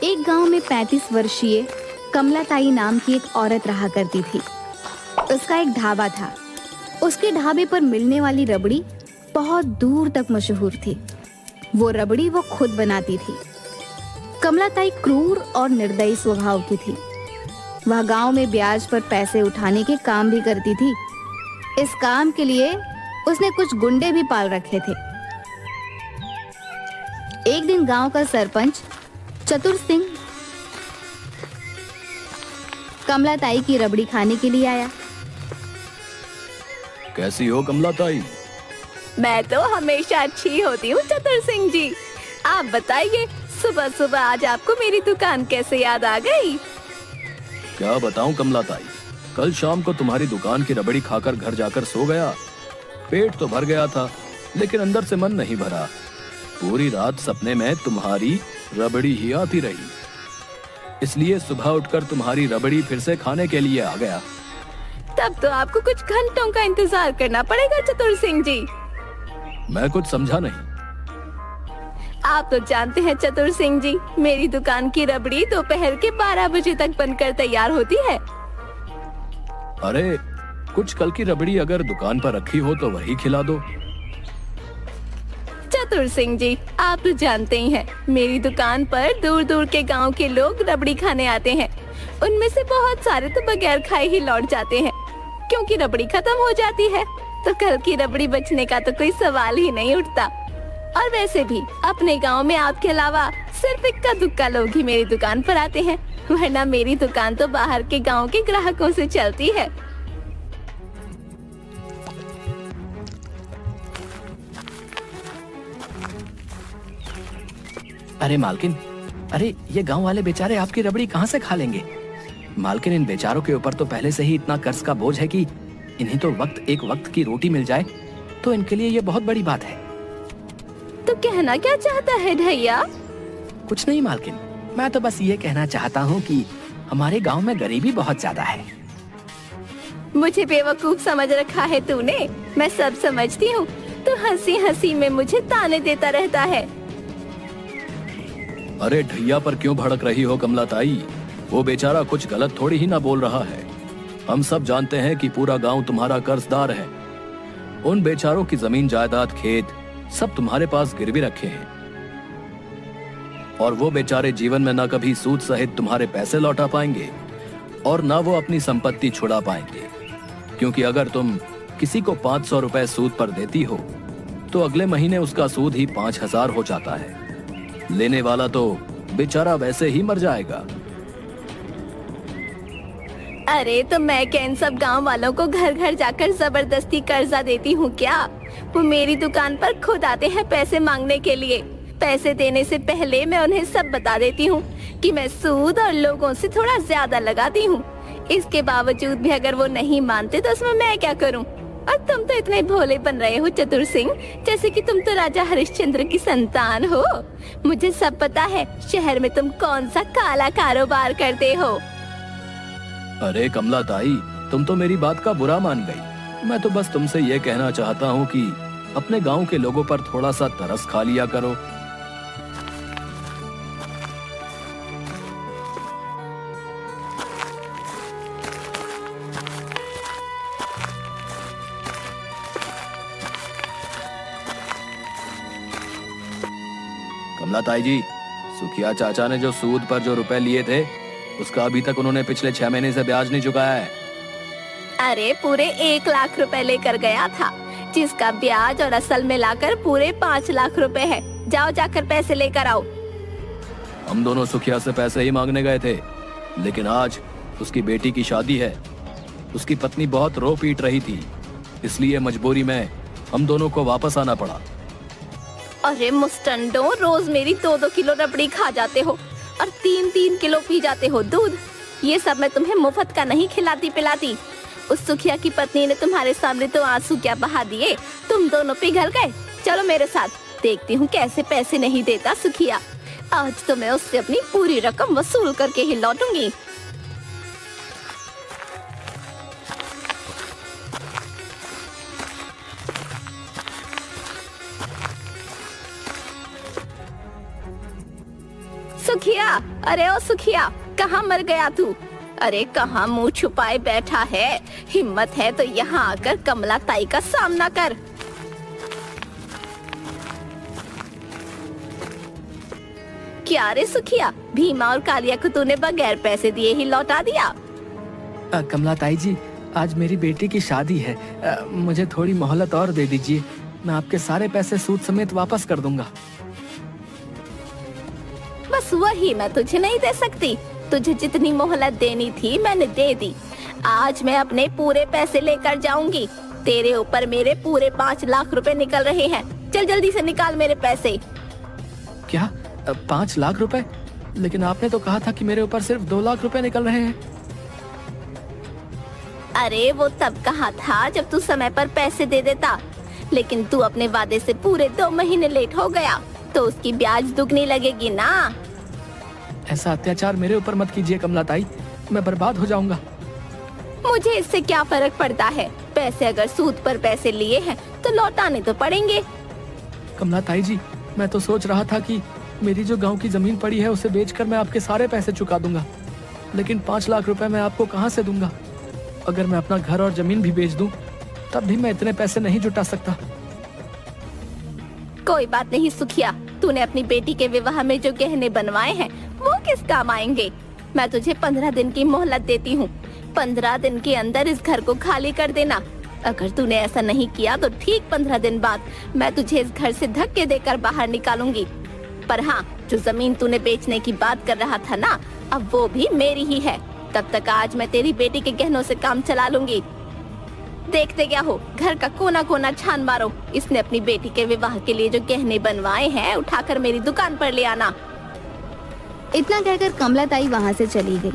एक गांव में 35 वर्षीय कमलाताई नाम की एक औरत रहा करती थी। उसका एक ढाबा था। उसके ढाबे पर मिलने वाली रबड़ी बहुत दूर तक मशहूर थी। वो रबड़ी वो खुद बनाती थी। कमलाताई क्रूर और निर्दयी स्वभाव की थी। वह गांव में ब्याज पर पैसे उठाने के काम भी करती थी। इस काम के लिए उसने कुछ गुंडे भी पाल रखे थे। एक दिन गांव का सरपंच चतुर सिंह कमलाताई की रबड़ी खाने के लिए आया। कैसी हो कमलाताई? मैं तो हमेशा अच्छी होती हूँ चतुर सिंह जी। आप बताइए, सुबह सुबह आज आपको मेरी दुकान कैसे याद आ गई? क्या बताऊं कमलाताई, कल शाम को तुम्हारी दुकान की रबड़ी खाकर घर जाकर सो गया। पेट तो भर गया था, लेकिन अंदर से मन नहीं भरा। पूरी रात सपने में तुम्हारी रबड़ी ही आती रही। इसलिए सुबह उठकर तुम्हारी रबड़ी फिर से खाने के लिए आ गया। तब तो आपको कुछ घंटों का इंतजार करना पड़ेगा चतुर सिंह जी। मैं कुछ समझा नहीं। आप तो जानते हैं चतुर सिंह जी, मेरी दुकान की रबड़ी दोपहर के 12 बजे तक बनकर तैयार होती है। अरे, कुछ कल की रबड़ी अगर दुकान पर रखी हो तो वही खिला दो। चतुर सिंह जी, आप तो जानते ही हैं, मेरी दुकान पर दूर दूर के गांव के लोग रबड़ी खाने आते हैं। उनमें से बहुत सारे तो बगैर खाए ही लौट जाते हैं, क्योंकि रबड़ी खत्म हो जाती है। तो कल की रबड़ी बचने का तो कोई सवाल ही नहीं उठता। और वैसे भी अपने गांव में आपके अलावा सिर्फ इक्का दुक्का लोग ही मेरी दुकान पर आते हैं, वरना मेरी दुकान तो बाहर के गांव के ग्राहकों से चलती है। अरे मालकिन, अरे ये गांव वाले बेचारे आपकी रबड़ी कहाँ से खा लेंगे? मालकिन, इन बेचारों के ऊपर तो पहले से ही इतना कर्ज का बोझ है कि इन्हें तो एक वक्त की रोटी मिल जाए तो इनके लिए ये बहुत बड़ी बात है। तो कहना क्या चाहता है भैया? कुछ नहीं मालकिन, मैं तो बस ये कहना चाहता हूँ कि हमारे गांव में गरीबी बहुत ज्यादा है। मुझे बेवकूफ समझ रखा है तूने। मैं सब समझती हूँ। तू हंसी हंसी में मुझे ताने देता रहता है। अरे ढैया पर क्यों भड़क रही हो कमलाताई? वो बेचारा कुछ गलत थोड़ी ही ना बोल रहा है। हम सब जानते हैं कि पूरा गांव तुम्हारा कर्जदार है। उन बेचारों की जमीन जायदाद खेत सब तुम्हारे पास गिरवी रखे हैं, और वो बेचारे जीवन में ना कभी सूद सहित तुम्हारे पैसे लौटा पाएंगे और ना वो अपनी संपत्ति छुड़ा पाएंगे, क्योंकि अगर तुम किसी को 500 रुपए सूद पर देती हो तो अगले महीने उसका सूद ही 5000 हो जाता है। लेने वाला तो बेचारा वैसे ही मर जाएगा। अरे तो मैं क्या इन सब गांव वालों को घर घर जाकर जबरदस्ती कर्जा देती हूँ क्या? वो मेरी दुकान पर खुद आते हैं पैसे मांगने के लिए। पैसे देने से पहले मैं उन्हें सब बता देती हूँ कि मैं सूद और लोगों से थोड़ा ज्यादा लगाती हूँ। इसके बावजूद भी अगर वो नहीं मानते तो उसमें मैं क्या करूँ? और तुम तो इतने भोले बन रहे हो चतुर सिंह, जैसे कि तुम तो राजा हरिश्चंद्र की संतान हो। मुझे सब पता है शहर में तुम कौन सा काला कारोबार करते हो। अरे कमलाताई, तुम तो मेरी बात का बुरा मान गई। मैं तो बस तुमसे ये कहना चाहता हूँ कि अपने गांव के लोगों पर थोड़ा सा तरस खा लिया करो। कमलाताई जी, सुखिया चाचा ने जो सूद पर जो रुपए लिए थे उसका अभी तक उन्होंने पिछले 6 महीने से ब्याज नहीं चुकाया है। अरे पूरे 1 लाख रुपए लेकर गया था, जिसका ब्याज और असल मिलाकर पूरे 5 लाख रुपए है। जाओ जाकर पैसे लेकर आओ। हम दोनों सुखिया से पैसे ही मांगने गए थे, लेकिन आज उसकी बेटी की शादी है। उसकी पत्नी बहुत रो पीट रही थी, इसलिए मजबूरी में हम दोनों को वापस आना पड़ा। अरे मुस्टंडो, रोज मेरी 2-2 किलो रबड़ी खा जाते हो और 3-3 किलो पी जाते हो दूध। ये सब मैं तुम्हें मुफ्त का नहीं खिलाती पिलाती। उस सुखिया की पत्नी ने तुम्हारे सामने तो आंसू क्या बहा दिए, तुम दोनों पिघल गए। चलो मेरे साथ, देखती हूँ कैसे पैसे नहीं देता सुखिया। आज तो मैं उससे अपनी पूरी रकम वसूल करके ही लौटूंगी। सुखिया, सुखिया, अरे ओ सुखिया, कहाँ मर गया तू? अरे कहाँ मुंह छुपाए बैठा है? हिम्मत है तो यहाँ आकर कमला ताई का सामना कर। क्या रे सुखिया, भीमा और कालिया को तूने बगैर पैसे दिए ही लौटा दिया? कमला ताई जी, आज मेरी बेटी की शादी है। मुझे थोड़ी मोहलत और दे दीजिए, मैं आपके सारे पैसे सूद समेत वापस कर दूंगा। बस वही मैं तुझे नहीं दे सकती। तुझे जितनी मोहलत देनी थी मैंने दे दी। आज मैं अपने पूरे पैसे लेकर जाऊंगी। तेरे ऊपर मेरे पूरे 5 लाख रुपए निकल रहे हैं। चल जल्दी से निकाल मेरे पैसे। क्या 5 लाख रुपए? लेकिन आपने तो कहा था कि मेरे ऊपर सिर्फ 2 लाख रुपए निकल रहे हैं। अरे वो तब कहा था जब तू समय पर पैसे दे देता, लेकिन तू अपने वादे से पूरे 2 महीने लेट हो गया, तो उसकी ब्याज दुगनी लगेगी ना। ऐसा अत्याचार मेरे ऊपर मत कीजिए कमला ताई, मैं बर्बाद हो जाऊंगा। मुझे इससे क्या फर्क पड़ता है? पैसे अगर सूद पर पैसे लिए हैं तो लौटाने तो पड़ेंगे। कमला ताई जी, मैं तो सोच रहा था कि मेरी जो गांव की जमीन पड़ी है उसे बेचकर मैं आपके सारे पैसे चुका दूंगा, लेकिन 5 लाख रुपए मैं आपको कहां से दूंगा? अगर मैं अपना घर और जमीन भी बेच दूं, तब भी मैं इतने पैसे नहीं जुटा सकता। कोई बात नहीं सुखिया, तूने अपनी बेटी के विवाह में जो गहने बनवाए हैं वो किस काम आएंगे? मैं तुझे 15 दिन की मोहलत देती हूँ। 15 दिन के अंदर इस घर को खाली कर देना। अगर तूने ऐसा नहीं किया तो ठीक 15 दिन बाद मैं तुझे इस घर से धक्के देकर बाहर निकालूंगी। पर हाँ, जो जमीन तूने बेचने की बात कर रहा था ना, अब वो भी मेरी ही है। तब तक आज मैं तेरी बेटी के गहनों से काम चला लूंगी। देखते क्या हो, घर का कोना कोना छान मारो। इसने अपनी बेटी के विवाह के लिए जो गहने बनवाए हैं उठाकर मेरी दुकान पर ले आना। इतना कहकर कमला ताई वहां से चली गई।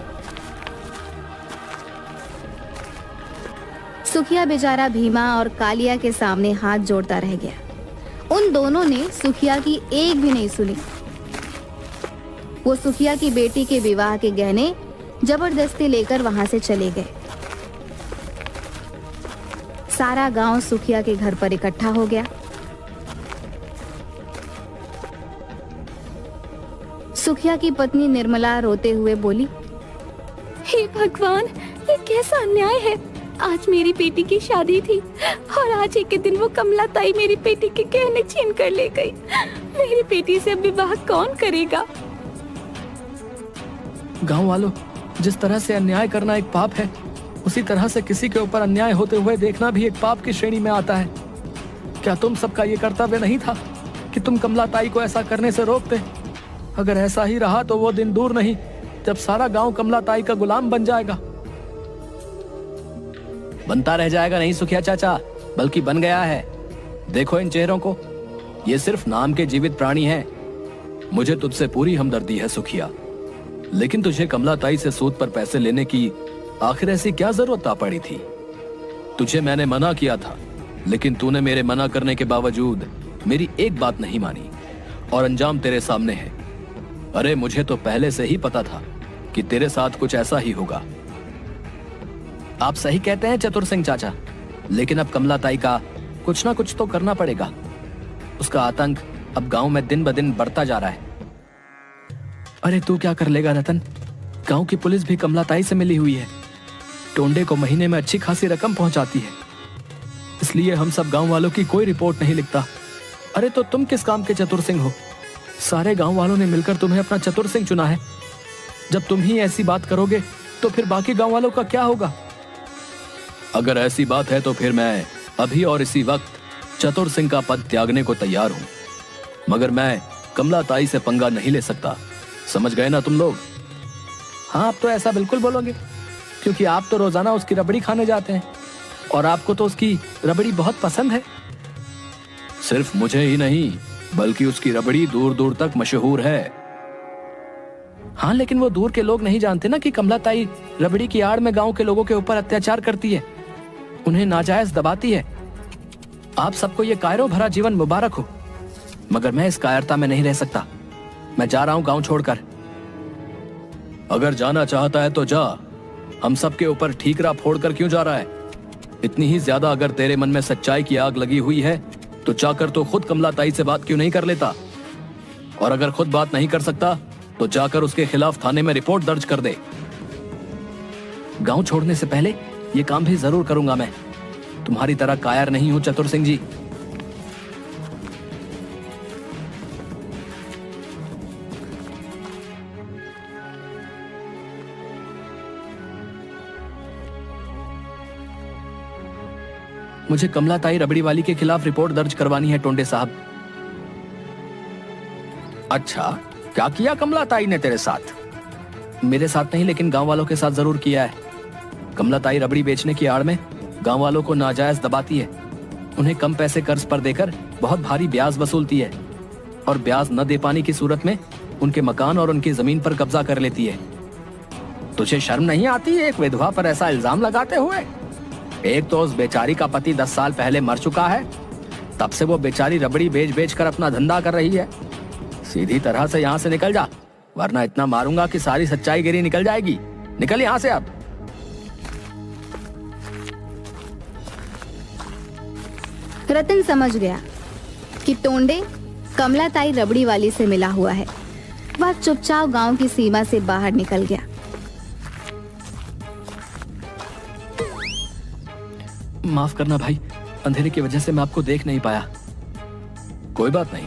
सुखिया बेचारा भीमा और कालिया के सामने हाथ जोड़ता रह गया। उन दोनों ने सुखिया की एक भी नहीं सुनी। वो सुखिया की बेटी के विवाह के गहने जबरदस्ती लेकर वहां से चले गए। सारा गांव सुखिया के घर पर इकट्ठा हो गया। सुखिया की पत्नी निर्मला रोते हुए बोली, हे भगवान, ये कैसा अन्याय है। आज मेरी बेटी की शादी थी और आज एक दिन वो कमला ताई मेरी बेटी के गहने छीन कर ले गई। मेरी बेटी से अब विवाह कौन करेगा? गांव वालों, जिस तरह से अन्याय करना एक पाप है, उसी तरह से किसी के ऊपर अन्याय होते हुए देखना भी एक पाप की श्रेणी में आता है। क्या तुम सबका ये कर्तव्य नहीं था कि तुम कमला ताई को ऐसा करने से रोकते? अगर ऐसा ही रहा तो वो दिन दूर नहीं जब सारा गांव कमला ताई का गुलाम बन जाएगा। बनता रह जाएगा नहीं सुखिया चाचा, बल्कि बन गया है। देखो इन चेहरों को, ये सिर्फ नाम के जीवित प्राणी हैं। मुझे तुझसे पूरी हमदर्दी है सुखिया, लेकिन तुझे कमला ताई से सूद पर पैसे लेने की आखिर ऐसी क्या जरूरत आ पड़ी थी? तुझे मैंने मना किया था, लेकिन तूने मेरे मना करने के बावजूद मेरी एक बात नहीं मानी और अंजाम तेरे सामने है। अरे मुझे तो पहले से ही पता था कि तेरे साथ कुछ ऐसा ही होगा। आप सही कहते हैं चतुर सिंह चाचा, लेकिन अब कमला ताई का कुछ ना कुछ तो करना पड़ेगा। उसका आतंक अब गांव में दिन ब दिन बढ़ता जा रहा है। अरे तू क्या कर लेगा रतन? गांव की पुलिस भी कमला ताई से मिली हुई है। टोंडे को महीने में अच्छी खासी रकम पहुंचाती है, इसलिए हम सब गांव वालों की कोई रिपोर्ट नहीं लिखता। अरे तो तुम किस काम के चतुर सिंह हो? सारे गांव वालों ने मिलकर तुम्हें अपना चतुर सिंह चुना है। जब तुम ही ऐसी बात करोगे तो फिर बाकी गांव वालों का क्या होगा? अगर ऐसी बात है तो फिर मैं अभी और इसी वक्त चतुर सिंह का पद त्यागने को तैयार हूं, मगर मैं कमला ताई से पंगा नहीं ले सकता। समझ गए ना तुम लोग? हाँ, आप तो ऐसा बिल्कुल बोलोगे, क्योंकि आप तो रोजाना उसकी रबड़ी खाने जाते हैं और आपको तो उसकी रबड़ी बहुत पसंद है। सिर्फ मुझे ही नहीं, बल्कि उसकी रबड़ी दूर दूर तक मशहूर है। हाँ, लेकिन वो दूर के लोग नहीं जानते ना कि कमला ताई रबड़ी की आड़ में गांव के लोगों के ऊपर अत्याचार करती है, उन्हें नाजायज दबाती है। आप सबको ये कायरों भरा जीवन मुबारक हो, मगर मैं इस कायरता में नहीं रह सकता। मैं जा रहा हूं गांव छोड़कर। अगर जाना चाहता है तो जा, हम सब के ऊपर ठीकरा फोड़कर क्यों जा रहा है? इतनी ही ज्यादा अगर तेरे मन में सच्चाई की आग लगी हुई है तो जाकर तो खुद कमला ताई से बात क्यों नहीं कर लेता? और अगर खुद बात नहीं कर सकता तो जाकर उसके खिलाफ थाने में रिपोर्ट दर्ज कर दे। गांव छोड़ने से पहले ये काम भी जरूर करूंगा मैं। तुम्हारी तरह कायर नहीं हूं चतुर सिंह जी। मुझे कमलाताई रबड़ी वाली के खिलाफ रिपोर्ट दर्ज करवानी है टोंडे साहब। अच्छा, क्या किया कमलाताई ने तेरे साथ? मेरे साथ नहीं, लेकिन गांव वालों के साथ जरूर किया है। कमलाताई रबड़ी बेचने की आड़ में गांव वालों को नाजायज दबाती है। उन्हें कम पैसे कर्ज पर देकर बहुत भारी ब्याज वसूलती है और ब्याज न दे पाने की सूरत में उनके मकान और उनकी जमीन पर कब्जा कर लेती है। तुझे शर्म नहीं आती एक विधवा पर ऐसा इल्जाम लगाते हुए? एक तो उस बेचारी का पति 10 साल पहले मर चुका है, तब से वो बेचारी रबड़ी बेच बेच कर अपना धंधा कर रही है। सीधी तरह से यहाँ से निकल जा, वरना इतना मारूंगा कि सारी सच्चाई गिरी निकल जाएगी। निकल यहाँ से अब। रतन समझ गया कि टोंडे कमलाताई रबड़ी वाली से मिला हुआ है। वह चुपचाप गांव की सीमा से बाहर निकल गया। माफ करना भाई, अंधेरे की वजह से मैं आपको देख नहीं पाया। कोई बात नहीं,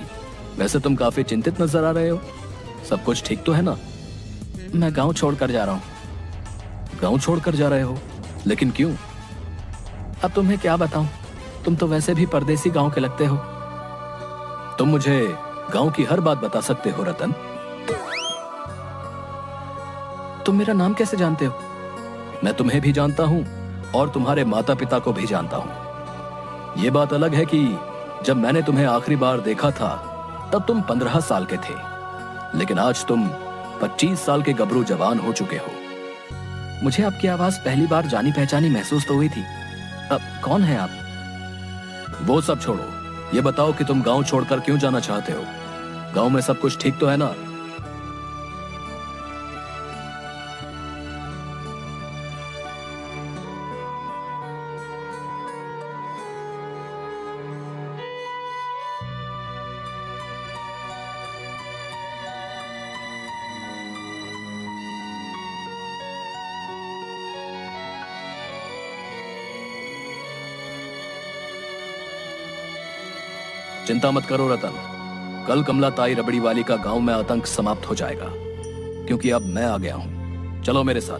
वैसे तुम काफी चिंतित नजर आ रहे हो। सब कुछ ठीक तो है ना? मैं गांव छोड़कर जा रहा हूँ। गांव छोड़कर जा रहे हो? लेकिन क्यों? अब तुम्हें क्या बताऊं, तुम तो वैसे भी परदेसी गांव के लगते हो। तुम मुझे गांव की हर बात बता सकते हो रतन। तुम मेरा नाम कैसे जानते हो? मैं तुम्हें भी जानता हूं और तुम्हारे माता पिता को भी जानता हूं। ये बात अलग है कि जब मैंने तुम्हें आखिरी बार देखा था तब तुम 15 साल के थे, लेकिन आज तुम 25 साल के गबरू जवान हो चुके हो। मुझे आपकी आवाज पहली बार जानी पहचानी महसूस तो हुई थी। अब कौन है आप? वो सब छोड़ो, ये बताओ कि तुम गांव छोड़कर क्यों जाना चाहते हो? गांव में सब कुछ ठीक तो है ना? चिंता मत करो रतन, कल कमलाताई रबड़ी वाली का गांव में आतंक समाप्त हो जाएगा, क्योंकि अब मैं आ गया हूं। चलो मेरे साथ।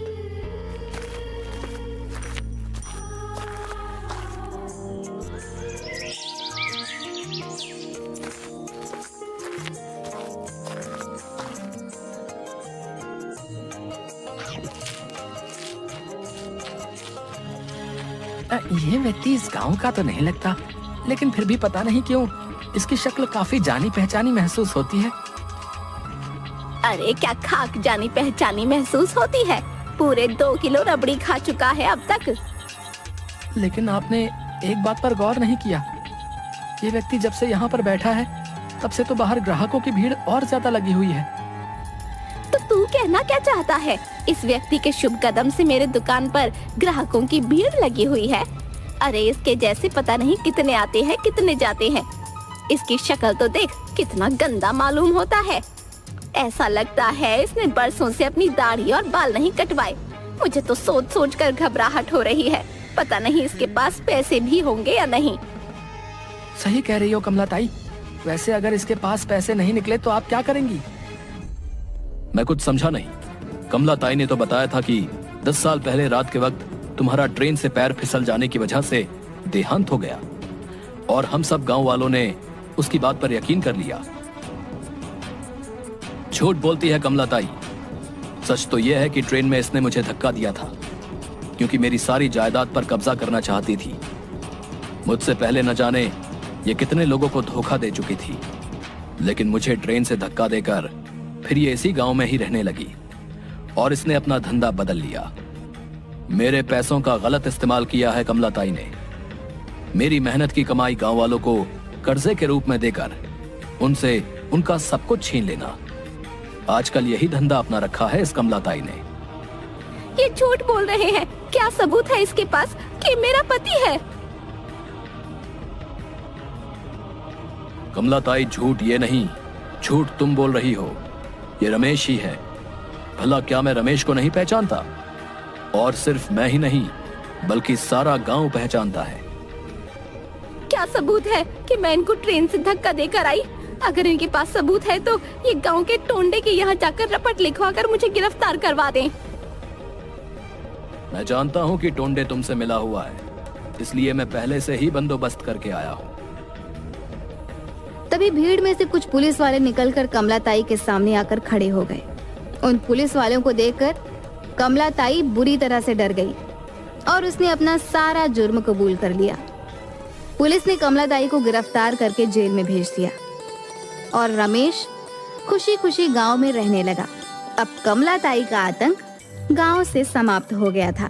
ये व्यक्ति इस गांव का तो नहीं लगता, लेकिन फिर भी पता नहीं क्यों इसकी शक्ल काफी जानी पहचानी महसूस होती है। अरे क्या खाक जानी पहचानी महसूस होती है? पूरे 2 किलो रबड़ी खा चुका है अब तक। लेकिन आपने एक बात पर गौर नहीं किया, ये व्यक्ति जब से यहाँ पर बैठा है तब से तो बाहर ग्राहकों की भीड़ और ज्यादा लगी हुई है। तो तू कहना क्या चाहता है? इस व्यक्ति के शुभ कदम से मेरे दुकान पर ग्राहकों की भीड़ लगी हुई है। अरे इसके जैसे पता नहीं कितने आते हैं कितने जाते हैं। इसकी शक्ल तो देख, कितना गंदा मालूम होता है। ऐसा लगता है इसने बरसों से अपनी दाढ़ी और बाल नहीं कटवाए। मुझे तो सोच सोच कर घबराहट हो रही है। पता नहीं इसके पास पैसे भी होंगे या नहीं। सही कह रही हो कमलाताई। वैसे अगर इसके पास पैसे नहीं निकले तो आप क्या करेंगी? मैं कुछ समझा नहीं। कमलाताई ने तो बताया था कि 10 साल पहले रात के वक्त तुम्हारा ट्रेन से पैर फिसल जाने की वजह से देहांत हो गया, और हम सब गांव वालों ने उसकी बात पर यकीन कर लिया। झूठ बोलती है कमलाताई। सच तो यह है कि ट्रेन में इसने मुझे धक्का दिया था, क्योंकि मेरी सारी जायदाद पर कब्जा करना चाहती थी। मुझसे पहले न जाने ये कितने लोगों को धोखा दे चुकी थी, लेकिन मुझे ट्रेन से धक्का देकर फिर ये इसी गांव में ही रहने लगी और इसने अपना धंधा बदल लिया। मेरे पैसों का गलत इस्तेमाल किया है कमलाताई ने। मेरी मेहनत की कमाई गांव वालों को कर्जे के रूप में देकर उनसे उनका सब कुछ छीन लेना। आजकल यही धंधा अपना रखा है इस कमलाताई ने। ये झूठ बोल रहे हैं। क्या सबूत है इसके पास कि मेरा पति है? कमलाताई, झूठ ये नहीं, झूठ तुम बोल रही हो। ये रमेश ही है। भला क्या मैं रमेश को नहीं पहचानता? और सिर्फ मैं ही नहीं बल्कि सारा गांव पहचानता है। क्या सबूत है कि मैं इनको ट्रेन से धक्का देकर आई? अगर इनके पास सबूत है तो ये गांव के टोंडे के यहाँ जाकर रपट लिखवाकर मुझे गिरफ्तार करवा दें। मैं जानता हूँ कि टोंडे तुमसे मिला हुआ है, इसलिए मैं पहले से ही बंदोबस्त करके आया हूँ। तभी भीड़ में से कुछ पुलिस वाले निकलकर कमलाताई के सामने आकर खड़े हो गए। उन पुलिस वालों को देखकर कमलाताई बुरी तरह से डर गई और उसने अपना सारा जुर्म कबूल कर लिया। पुलिस ने कमलाताई को गिरफ्तार करके जेल में भेज दिया और रमेश खुशी खुशी गांव में रहने लगा। अब कमलाताई का आतंक गांव से समाप्त हो गया था।